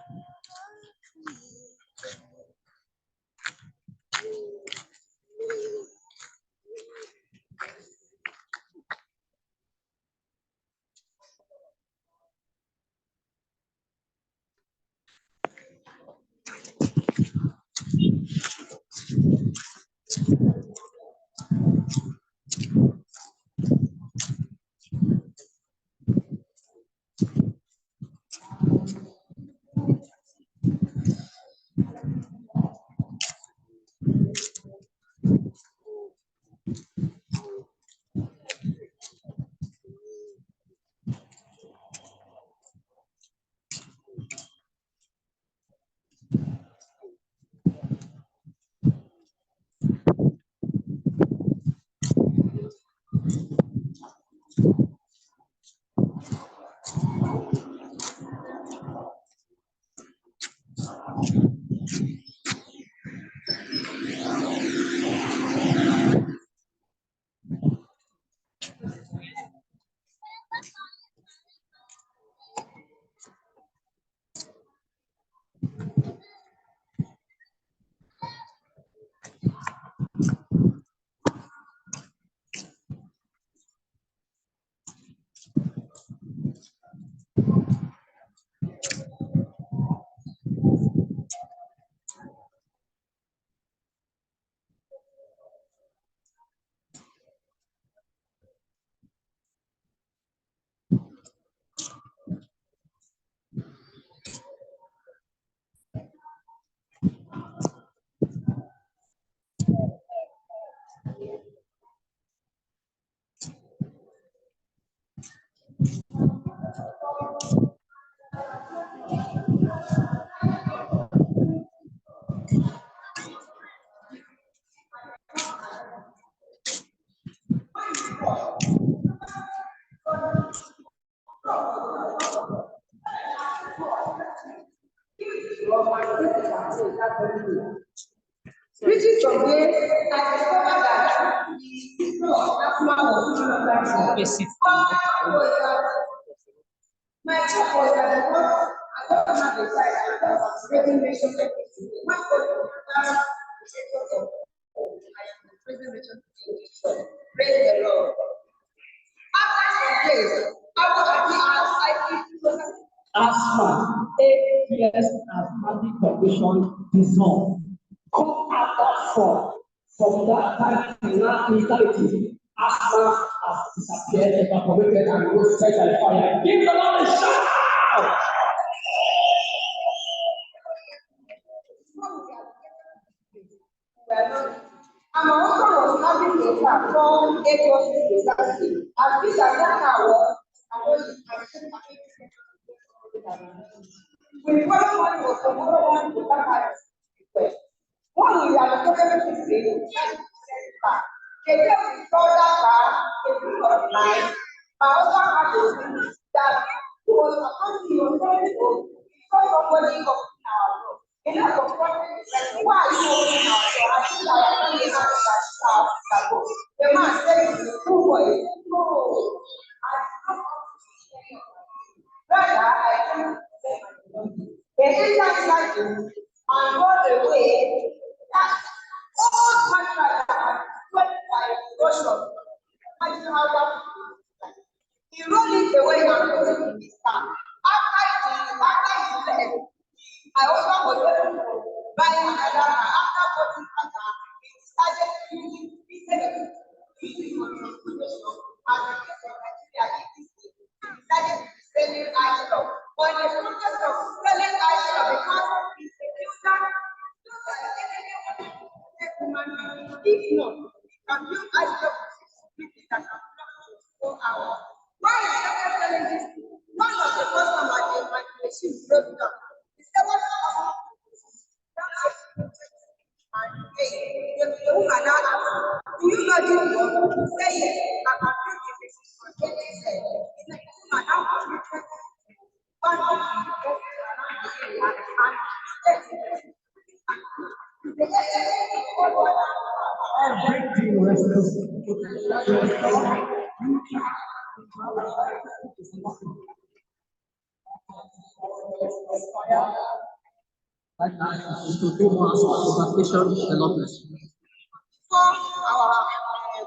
Reaching from there, I discovered that my job was that I don't have a side, I was raising nation. My praise the Lord. After 10 days, asthma, 8 years asthmatic condition dissolved. Come after 4. From that time to now, mentality, asthma has disappeared, evaporated, and roasted by fire. Give the Lord a shout! I'm also was having a car from 8 years exactly. And this I got now. We follow one was the other one to that house. One we are located in car. They just installed that car, they put on line. My husband had to see that he was supposed to be on phone. He saw somebody up in our room. He not confronted like, why are you opening our door? I think I am only having that shout. The man said, who was it? No. Rather, I think they enter inside you and go away. That all matter that went by Russia. I don't know how that he rolled it away and put it in his car. After he left, I also was able to buy another car. After putting that car, he started using instead of using for transportation as a case of Nigeria. He decided to be selling iShop. But in the process of selling iShop, because he's a Christian, if not, he can use iShop that can block 4 hours. Why is started selling this? One of the customers in my machine broke down. He said, what the woman now asked, do you know this one? He said, yes, I can do this. He said, it's like the woman now committed one of the Everything was right now is to do more transportation development. For our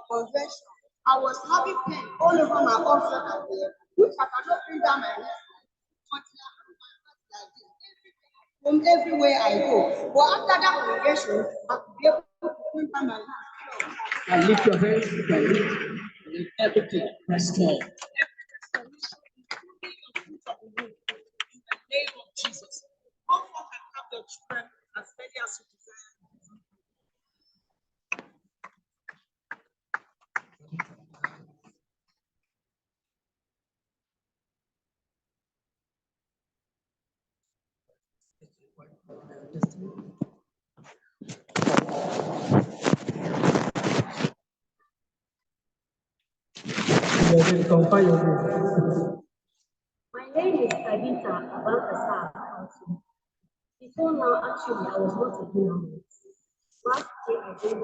convention, I was having pain all over my arms and here, which I cannot bring down my head until I put my hands like this from everywhere I go. But after that convention, I could be able to bring down my hands. And lift your hands, you can lift everything. Rest In the name of Jesus. Come forth and have your children as many as you desire. My name is Tabitha Abankasa Council. Before now, actually, I was not a journalist. Last year, I did it.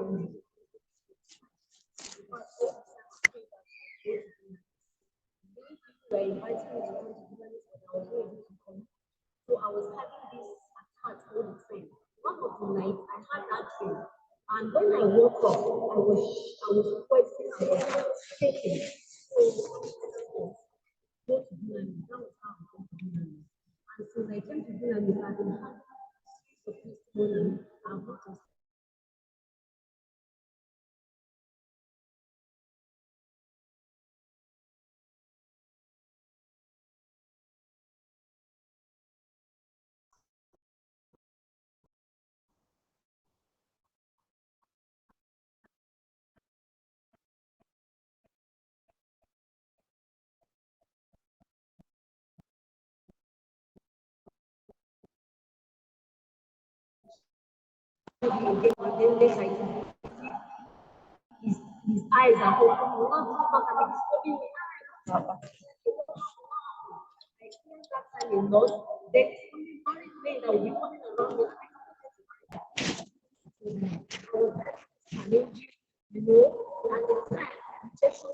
They were inviting me to come to journalists, but I was not able to come. So I was having this attack all the time. One of the nights, I had that dream. And when I woke up, I was questioning, I was shaking. So go to journalism. That was how I came to journalism. And since I came to journalism, I've been having a testimony. I've got again, and then next I see his eyes are open. He will not come back and be disturbing me. I experienced that time a lot. Then it's only married men that will be coming around me. I was challenging, and the time rejection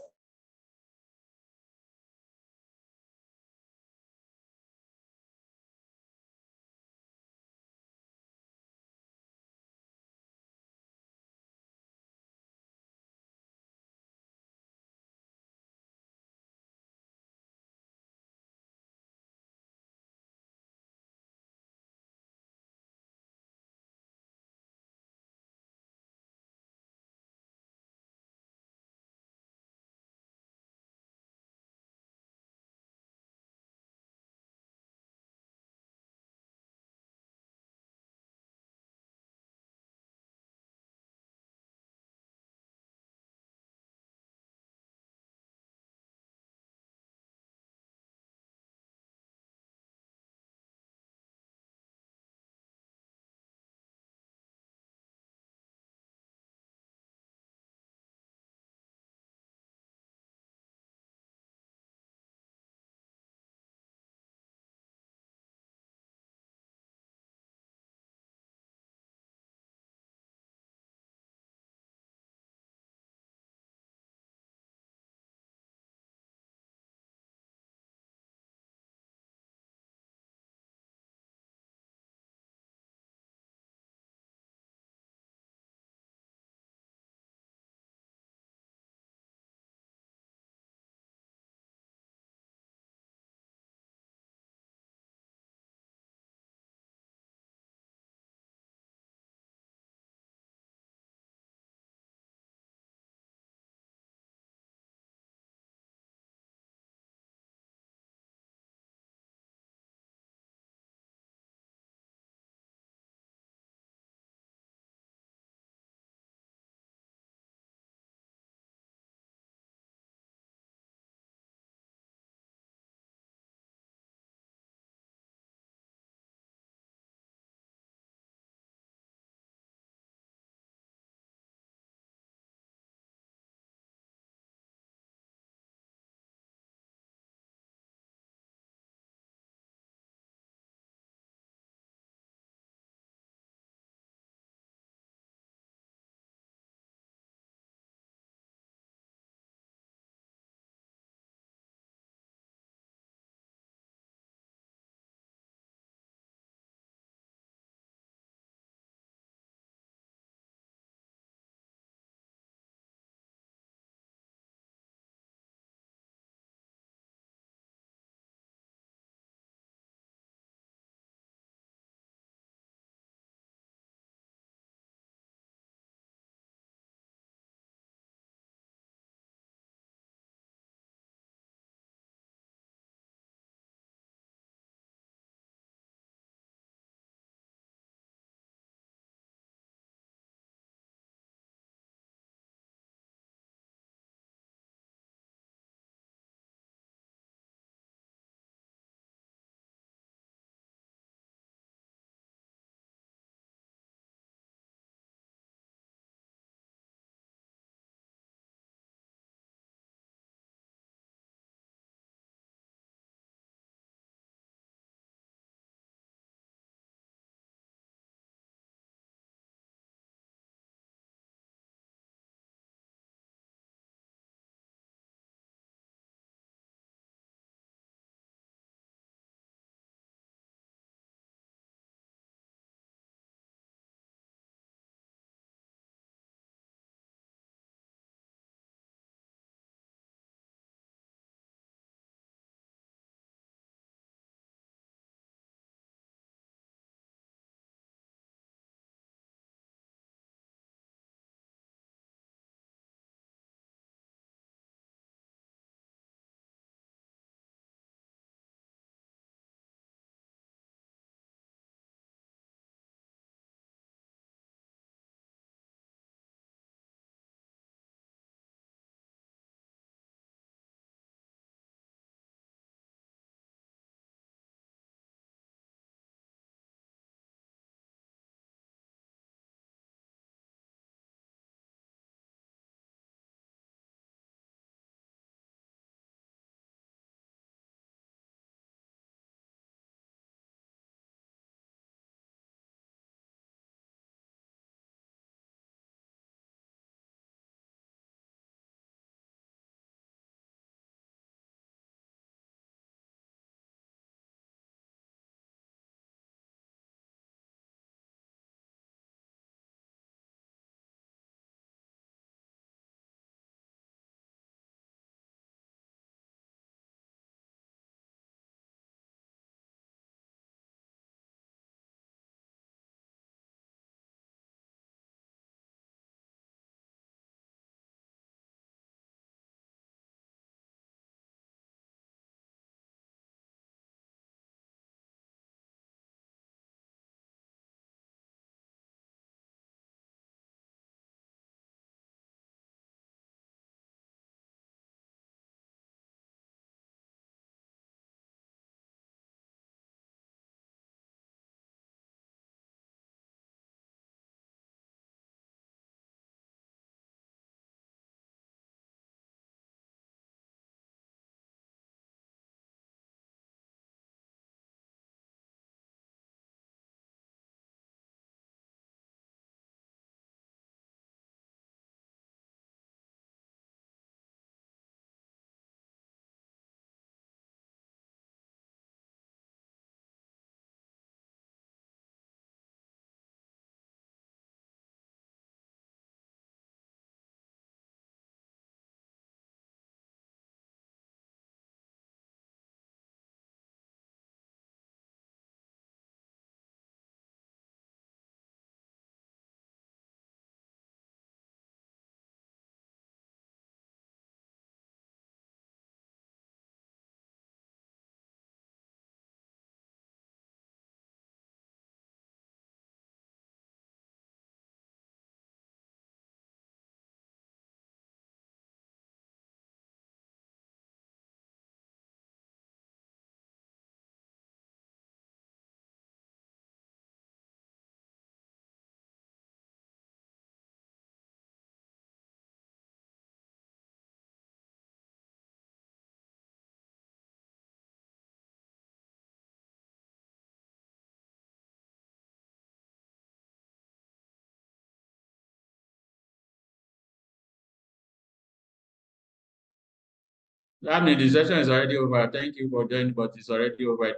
I mean, the session is already over. Thank you for joining, but it's already over. It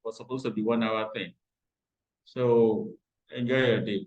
was supposed to be 1 hour thing. So enjoy your day.